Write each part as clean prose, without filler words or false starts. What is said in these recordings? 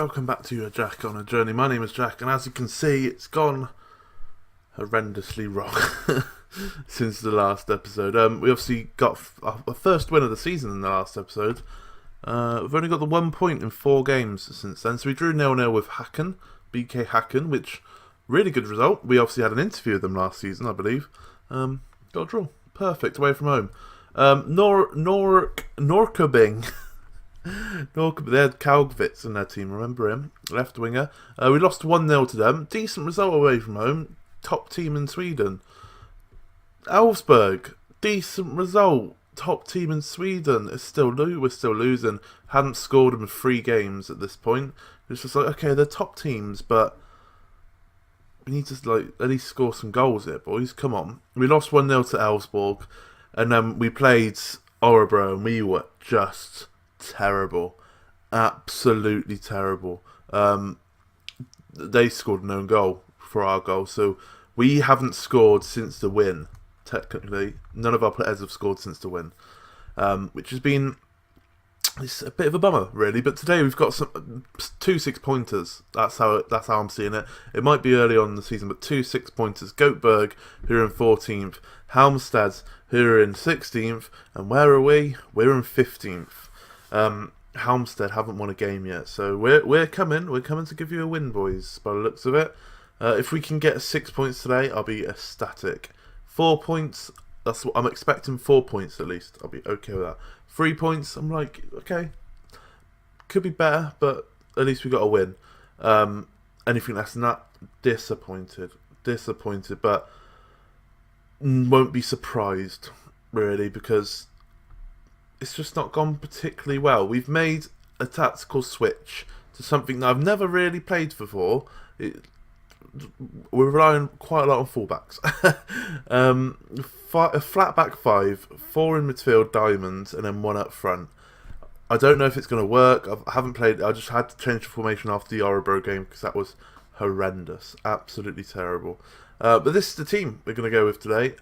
welcome back to Jack on a Journey. My name is Jack, and as you can see, it's gone horrendously wrong since the last episode. We obviously got our first win of the season in the last episode. We've only got the 1 point in 4 games since then, so we drew 0-0 with Hacken, BK Hacken, which, really good result. We obviously had an interview with them last season, I believe. Got a draw. Perfect, away from home. Norrköping. They had Kalgvits in their team, remember him? Left winger. We lost 1-0 to them. Decent result away from home. Top team in Sweden. Elfsborg. Decent result. Top team in Sweden. We're still losing. Hadn't scored in 3 games at this point. It's just like, okay, they're top teams, but we need to at least score some goals here, boys. Come on. We lost 1-0 to Elfsborg, and then we played Örebro, and we were just terrible, absolutely terrible. They scored an own goal for our goal, so we haven't scored since the win. Technically, none of our players have scored since the win, which has been it's a bit of a bummer, really. But today we've got some 2 6-pointers. That's how I'm seeing it. It might be early on in the season, but 2 6-pointers. Göteborg, who are in 14th, Halmstad, who are in 16th, and where are we? We're in 15th. Halmstad haven't won a game yet, so we're coming to give you a win, boys, by the looks of it. If we can get 6 points today, I'll be ecstatic. 4 points, that's what I'm expecting. 4 points at least, I'll be okay with that. 3 points, I'm like, okay, could be better, but at least we got a win. Anything less than that, disappointed, but won't be surprised, really, because it's just not gone particularly well. We've made a tactical switch to something that I've never really played before. We're relying quite a lot on fullbacks. A flat back 5, 4 in midfield, diamonds, and then 1 up front. I don't know if it's going to work. I haven't played. I just had to change the formation after the Örebro game because that was horrendous, absolutely terrible. But this is the team we're going to go with today.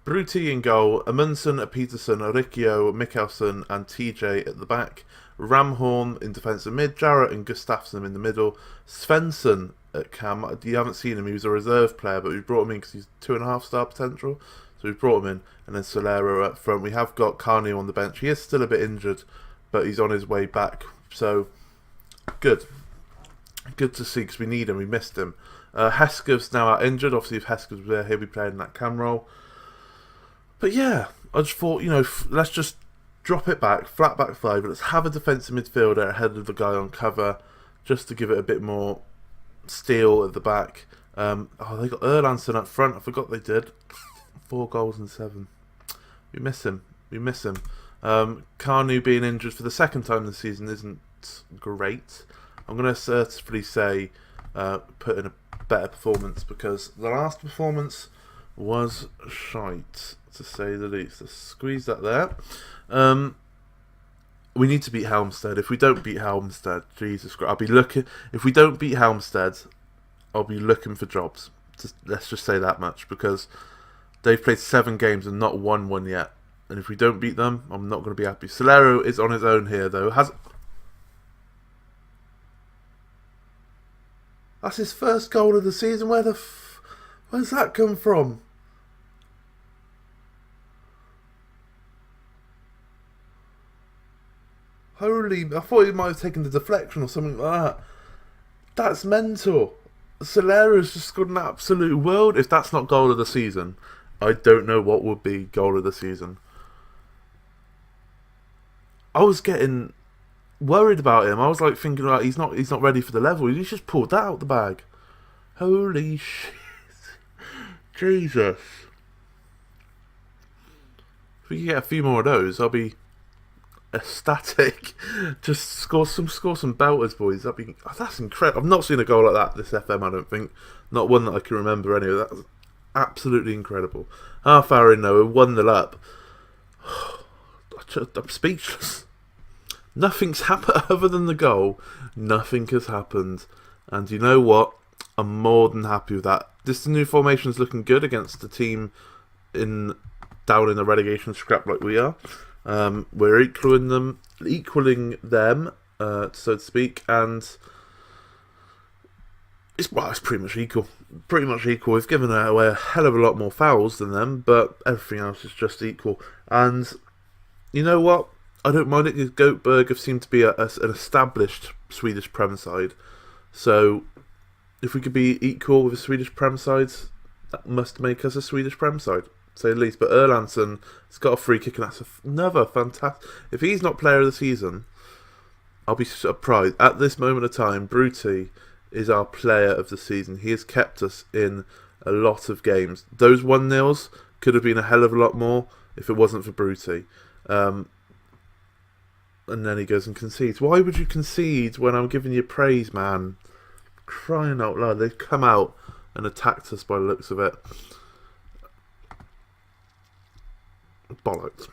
Bruti in goal, Amundsen, Peterson, Riccio, Mikkelsen, and TJ at the back. Ramhorn in defensive mid, Jarrett and Gustafsson in the middle. Svensson at cam. You haven't seen him, he was a reserve player, but we brought him in because he's 2.5-star potential. So we brought him in, and then Solero up front. We have got Carney on the bench. He is still a bit injured, but he's on his way back. So, good. Good to see, because we need him, we missed him. Heskev's now out injured. Obviously, if Heskev's was there, he'll be playing that cam role. But yeah, I just thought, let's just drop it back, flat back 5. Let's have a defensive midfielder ahead of the guy on cover, just to give it a bit more steel at the back. They got Erlandsson up front. I forgot they did. 4 goals and 7. We miss him. Carnu being injured for the second time this season isn't great. I'm going to certainly say put in a better performance, because the last performance was shite, to say the least. Let's squeeze that there. We need to beat Halmstad. If we don't beat Halmstad, Jesus Christ, I'll be looking. If we don't beat Halmstad, I'll be looking for jobs. Let's just say that much, because they've played 7 games and not won one yet. And if we don't beat them, I'm not going to be happy. Solero is on his own here, though. That's his first goal of the season. Where's that come from? Holy, I thought he might have taken the deflection or something like that. That's mental. Solero's just scored an absolute world. If that's not goal of the season, I don't know what would be goal of the season. I was getting worried about him. I was like thinking, like, he's not ready for the level. He's just pulled that out the bag. Holy shit. Jesus. If we can get a few more of those, I'll be ecstatic. Just score some belters, boys. That's incredible. I've not seen a goal like that this FM, I don't think. Not one that I can remember anyway. That was absolutely incredible. Half hour in though, 1-0 up. I'm speechless. Nothing's happened other than the goal. Nothing has happened. And you know what? I'm more than happy with that. This new formation is looking good against the team down in the relegation scrap like we are. We're equaling them, so to speak, and It's pretty much equal. Pretty much equal. We've given away a hell of a lot more fouls than them, but everything else is just equal. And you know what? I don't mind it, because Göteborg have seemed to be an established Swedish Prem side. So if we could be equal with the Swedish Prem sides, that must make us a Swedish Prem side, to say the least. But Erlandsson has got a free kick, and that's another fantastic... If he's not player of the season, I'll be surprised. At this moment of time, Brutti is our player of the season. He has kept us in a lot of games. Those 1-0s could have been a hell of a lot more if it wasn't for Brutti. And then he goes and concedes. Why would you concede when I'm giving you praise, man? Crying out loud. They've come out and attacked us by the looks of it. Bollocks.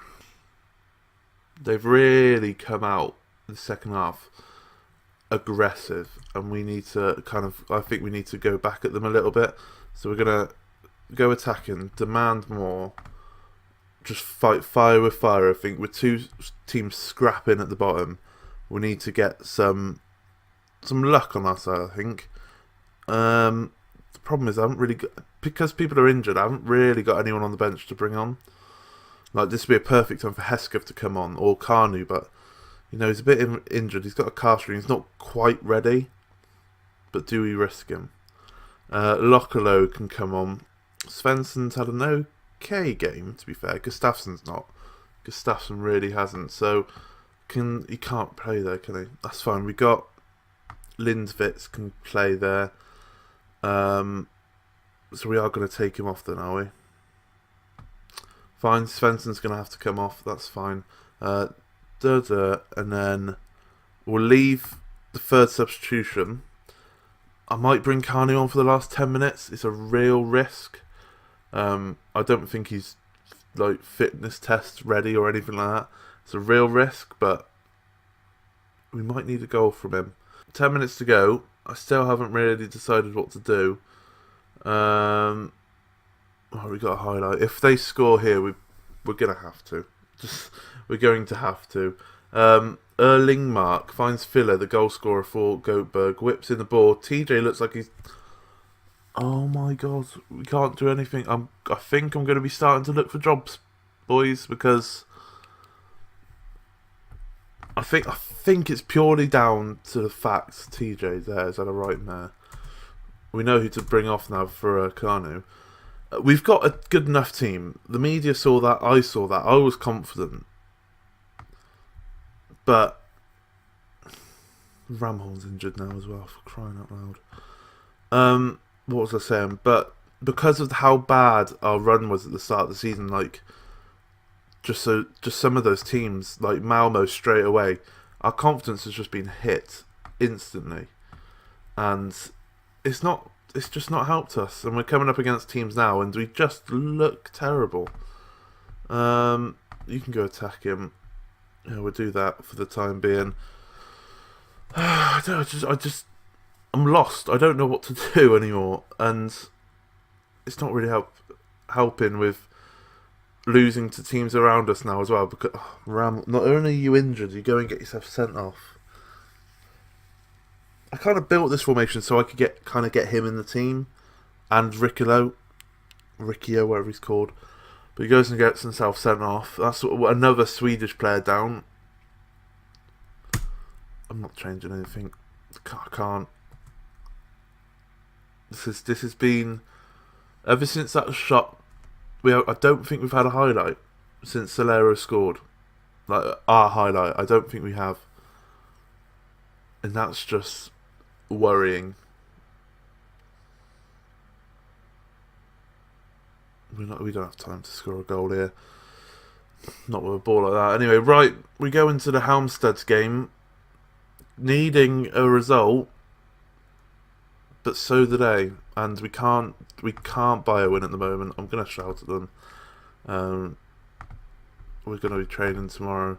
They've really come out in the second half aggressive, and we need to I think we need to go back at them a little bit. So we're going to go attacking, demand more, just fight fire with fire. I think with two teams scrapping at the bottom, we need to get some luck on our side, I think. The problem is I haven't really got, because people are injured, I haven't really got anyone on the bench to bring on. Like, this would be a perfect time for Heskov to come on, or Kanu, but you know, he's a bit injured. He's got a calf strain. He's not quite ready. But do we risk him? Lokalo can come on. Svensson's had an okay game, to be fair. Gustafsson's not. Gustafsson really hasn't. So he can't play there, can he? That's fine. We got Lindvits can play there. So we are going to take him off then, are we? Fine. Svensson's going to have to come off. That's fine. And then we'll leave the third substitution. I might bring Kanu on for the last 10 minutes. It's a real risk. I don't think he's like fitness test ready or anything like that. It's a real risk, but we might need a goal from him. 10 minutes to go. I still haven't really decided what to do. We got a highlight. If they score here, we're gonna have to. We're going to have to. Erlingmark finds Filler, the goal scorer for Göteborg, whips in the ball. TJ looks like he's... Oh my god, we can't do anything. I think I'm going to be starting to look for jobs, boys, because I think it's purely down to the fact TJ there is at a right there. We know who to bring off now for Kanu. We've got a good enough team. The media saw that. I saw that. I was confident. But Ramholm's injured now as well, for crying out loud. What was I saying? But because of how bad our run was at the start of the season, like just some of those teams, like Malmo straight away, our confidence has just been hit instantly, and it's just not helped us. And we're coming up against teams now, and we just look terrible. You can go attack him. Yeah, we'll do that for the time being. I'm lost. I don't know what to do anymore, and it's not really helping with losing to teams around us now as well. Because not only are you injured, you go and get yourself sent off. I kind of built this formation so I could get him in the team, and Riccio, whatever he's called. But he goes and gets himself sent off. That's another Swedish player down. I'm not changing anything. I can't. This has been ever since that shot. I don't think we've had a highlight since Solero scored. Like our highlight, I don't think we have, and that's just worrying. We don't have time to score a goal here. Not with a ball like that. Anyway, right, we go into the Halmstad's game, needing a result, but so do they, and we can't buy a win at the moment. I'm gonna shout at them. We're gonna be training tomorrow.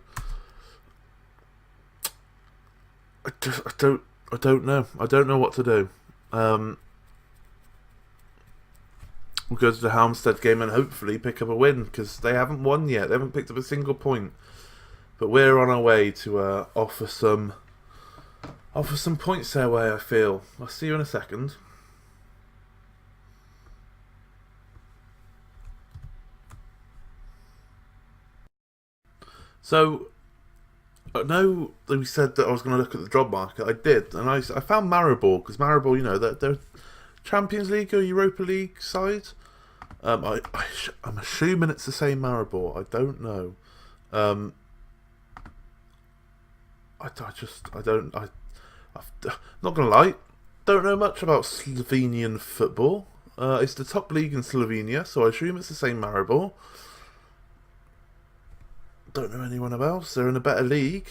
I don't know. I don't know what to do. We'll go to the Halmstad game and hopefully pick up a win, because they haven't won yet. They haven't picked up a single point. But we're on our way to offer some points their way, I feel. I'll see you in a second. So, I know that we said that I was going to look at the job market. I did, and I found Maribor, because Maribor, you know, they're Champions League or Europa League side. I'm assuming it's the same Maribor. I don't know. I'm not gonna lie, don't know much about Slovenian football. It's the top league in Slovenia, so I assume it's the same Maribor. Don't know anyone else. They're in a better league.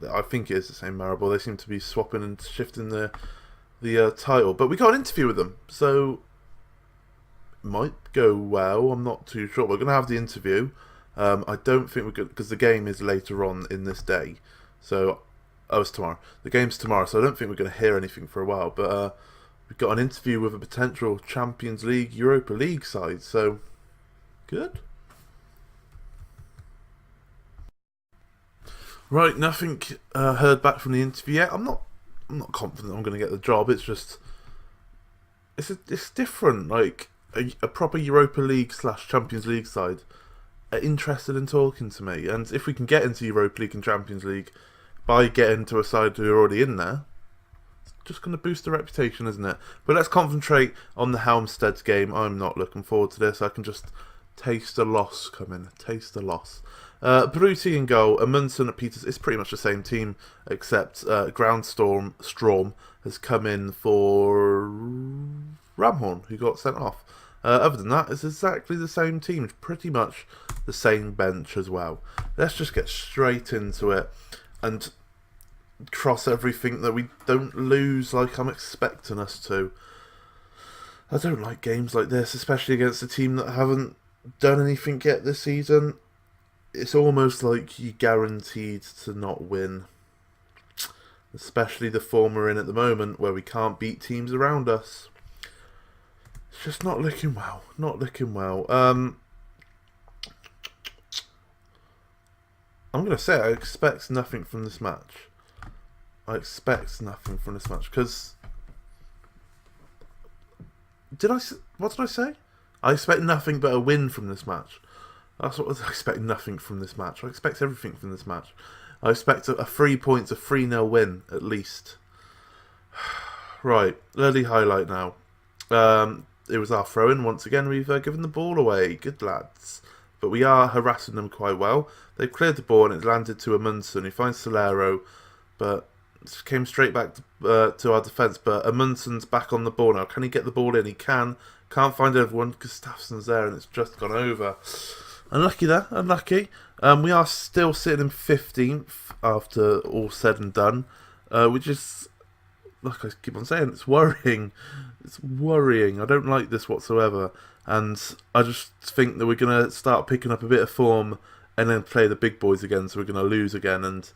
I think it is the same Maribor. They seem to be swapping and shifting the title. But we got an interview with them, so it might go well. I'm not too sure. We're going to have the interview. I don't think we're good, because the game is later on in this day. So, it's tomorrow. The game's tomorrow, so I don't think we're going to hear anything for a while. But we've got an interview with a potential Champions League, Europa League side. So, good. Right, nothing heard back from the interview yet. I'm not confident I'm going to get the job. It's just, it's different. Like a proper Europa League / Champions League side are interested in talking to me, and if we can get into Europa League and Champions League by getting to a side who are already in there, it's just going to boost the reputation, isn't it? But let's concentrate on the Halmstad's game. I'm not looking forward to this. I can just taste the loss coming. Taste the loss. Baruti in goal, Amundsen at Peters. It's pretty much the same team, except Strom has come in for Ramhorn, who got sent off. Other than that, it's exactly the same team. It's pretty much the same bench as well. Let's just get straight into it and cross everything that we don't lose like I'm expecting us to. I don't like games like this, especially against a team that haven't done anything yet this season. It's almost like you're guaranteed to not win. Especially the form we're in at the moment, where we can't beat teams around us. It's just not looking well. Not looking well. I'm going to say I expect nothing from this match. I expect nothing from this match. Because... What did I say? I expect nothing but a win from this match. That's what I expect, nothing from this match. I expect everything from this match. I expect a 3 points, a 3-0 win, at least. Right, early highlight now. It was our throw-in. Once again, we've given the ball away. Good lads. But we are harassing them quite well. They've cleared the ball and it's landed to Amundsen. He finds Solero, but it came straight back to our defence. But Amundsen's back on the ball now. Can he get the ball in? He can. Can't find everyone. Gustafsson's there and it's just gone over. Unlucky there, unlucky. We are still sitting in 15th after all said and done, which is, like I keep on saying, it's worrying. It's worrying. I don't like this whatsoever, and I just think that we're going to start picking up a bit of form and then play the big boys again, so we're going to lose again, and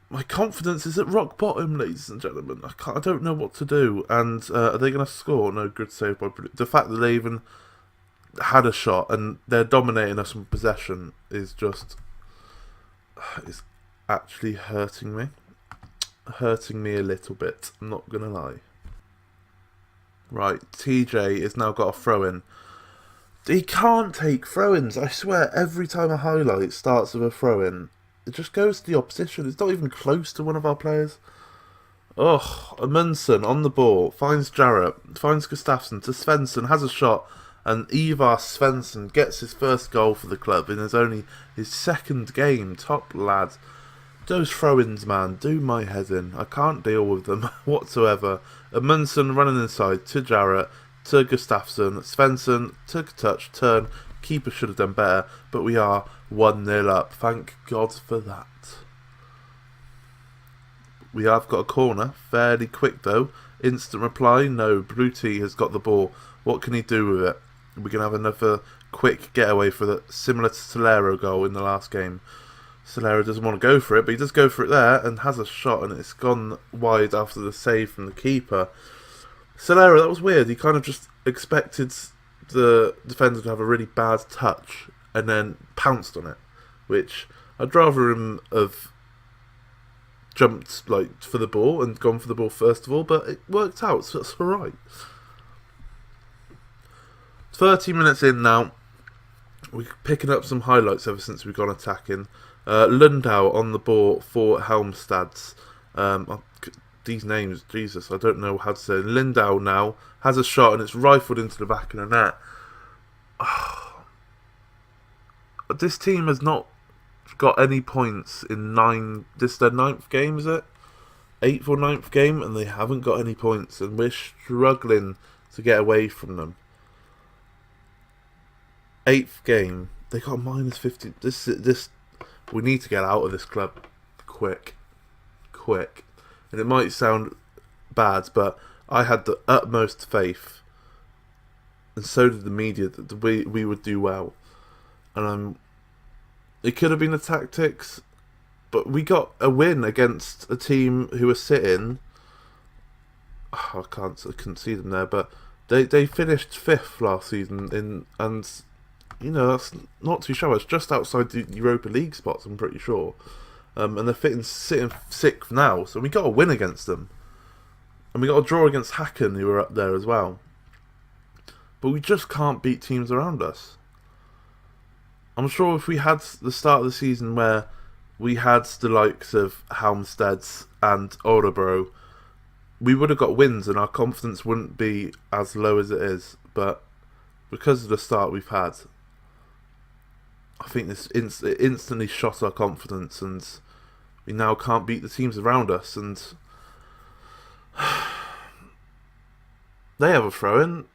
my confidence is at rock bottom, ladies and gentlemen. I don't know what to do, and are they going to score? No, good save by the fact that they even had a shot and they're dominating us from possession is just, it's actually hurting me a little bit, I'm not gonna lie. Right, TJ has now got a throw-in. He can't take throw-ins, I swear. Every time a highlight starts with a throw-in, it just goes to the opposition. It's not even close to one of our players. Oh, Amundsen on the ball, finds Jarrett, finds Gustafsson to Svensson, has a shot, and Ivar Svensson gets his first goal for the club in his second game. Top lad. Those throw-ins, man, do my head in. I can't deal with them whatsoever. Amundsen running inside to Jarrett, to Gustafsson, Svensson took a touch, turn. Keeper should have done better, but we are 1-0 up. Thank God for that. We have got a corner, fairly quick though. Instant reply, no, Bruti has got the ball. What can he do with it? We're going to have another quick getaway for the similar to Solero goal in the last game. Solero doesn't want to go for it, but he does go for it there and has a shot, and it's gone wide after the save from the keeper. Solero, that was weird. He kind of just expected the defender to have a really bad touch and then pounced on it, which I'd rather him have jumped like for the ball and gone for the ball first of all, but it worked out, so that's alright. 30 minutes in now. we're picking up some highlights ever since we've gone attacking. Lundau on the ball for Halmstad's. These names, Jesus, I don't know how to say it. Lundau now has a shot and it's rifled into the back of the net. This team has not got any points in this is their 9th game, is it? 8th or 9th game, and they haven't got any points, and we're struggling to get away from them. 8th game, they got -50. This we need to get out of this club quick. And it might sound bad, but I had the utmost faith, and so did the media, that we would do well. And it could have been the tactics, but we got a win against a team who were sitting. I couldn't see them there, but they finished 5th last season and that's not too shabby. It's just outside the Europa League spots, I'm pretty sure. And they're sitting 6th now, so we got a win against them, and we got a draw against Hacken, who were up there as well. But we just can't beat teams around us. I'm sure if we had the start of the season where we had the likes of Halmstad's and Örebro, we would have got wins and our confidence wouldn't be as low as it is. But because of the start we've had, I think this instantly shot our confidence, and we now can't beat the teams around us. And they have a throw-in.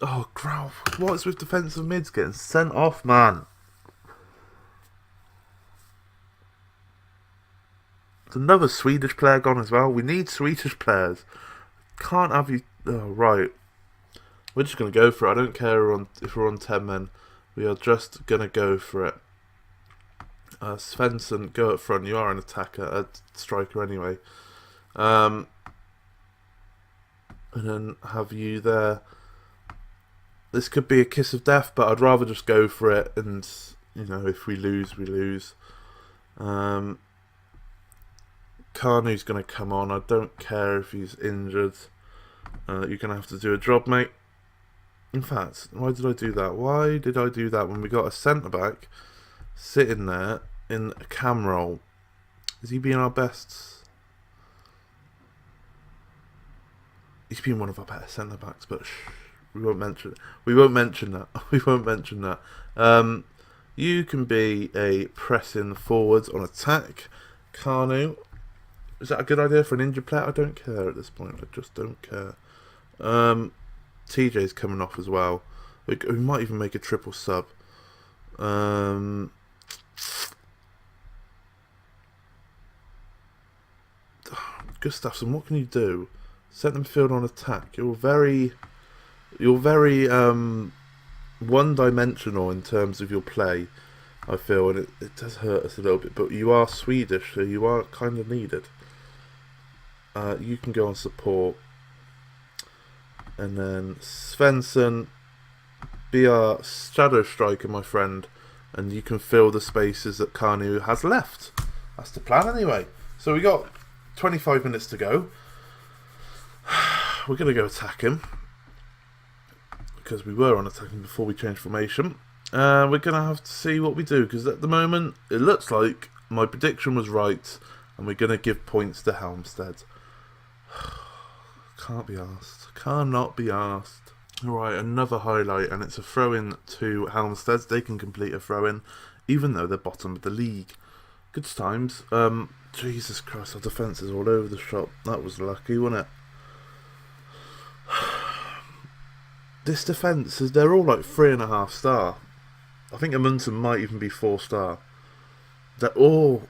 Oh, Grau, what is with defensive mids getting sent off, man? Another Swedish player gone as well. We need Swedish players. Can't have you. Oh, right. We're just going to go for it. I don't care if we're on 10 men. We are just going to go for it. Svensson, go up front. You are an attacker, a striker anyway. And then have you there. This could be a kiss of death, but I'd rather just go for it. And, if we lose, we lose. Karnu's going to come on. I don't care if he's injured. You're going to have to do a job, mate. In fact, why did I do that? Why did I do that when we got a centre-back sitting there in a cam roll? Is he being our best? He's been one of our better centre-backs, but we won't mention it. We won't mention that. We won't mention that. You can be a pressing forwards on attack. Karnu. Is that a good idea for an injured player? I don't care at this point. I just don't care. TJ's coming off as well. We might even make a triple sub. Gustafsson, what can you do? Set them field on attack. You're very one-dimensional in terms of your play, I feel, and it does hurt us a little bit. But you are Swedish, so you are kind of needed. You can go on support. And then Svensson, be our shadow striker, my friend. And you can fill the spaces that Karnu has left. That's the plan anyway. So we got 25 minutes to go. We're going to go attack him, because we were on attacking before we changed formation. We're going to have to see what we do, because at the moment it looks like my prediction was right, and we're going to give points to Halmstad. Can't be asked. Cannot be asked. Alright, another highlight, and it's a throw-in to Halmstad. They can complete a throw-in, even though they're bottom of the league. Good times. Jesus Christ, our defence is all over the shop. That was lucky, wasn't it? This defence, they're all like 3.5 star. I think Amundsen might even be 4 star. They're all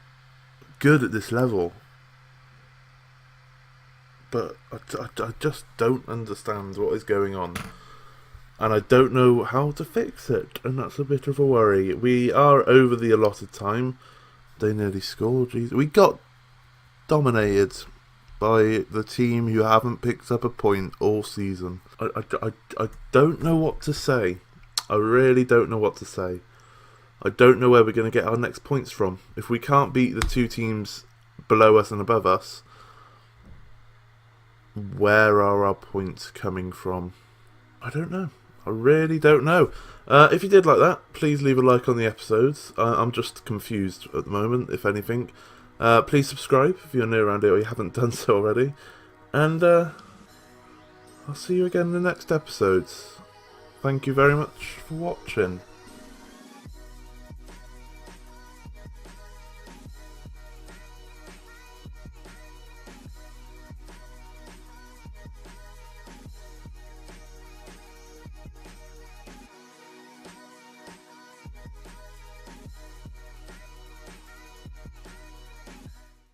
good at this level. But I just don't understand what is going on. And I don't know how to fix it. And that's a bit of a worry. We are over the allotted time. They nearly scored. Jeez. We got dominated by the team who haven't picked up a point all season. I don't know what to say. I really don't know what to say. I don't know where we're going to get our next points from. If we can't beat the 2 teams below us and above us, where are our points coming from? I don't know. I really don't know. If you did like that, please leave a like on the episodes. I'm just confused at the moment, if anything. Please subscribe if you're new around here or you haven't done so already. And I'll see you again in the next episodes. Thank you very much for watching.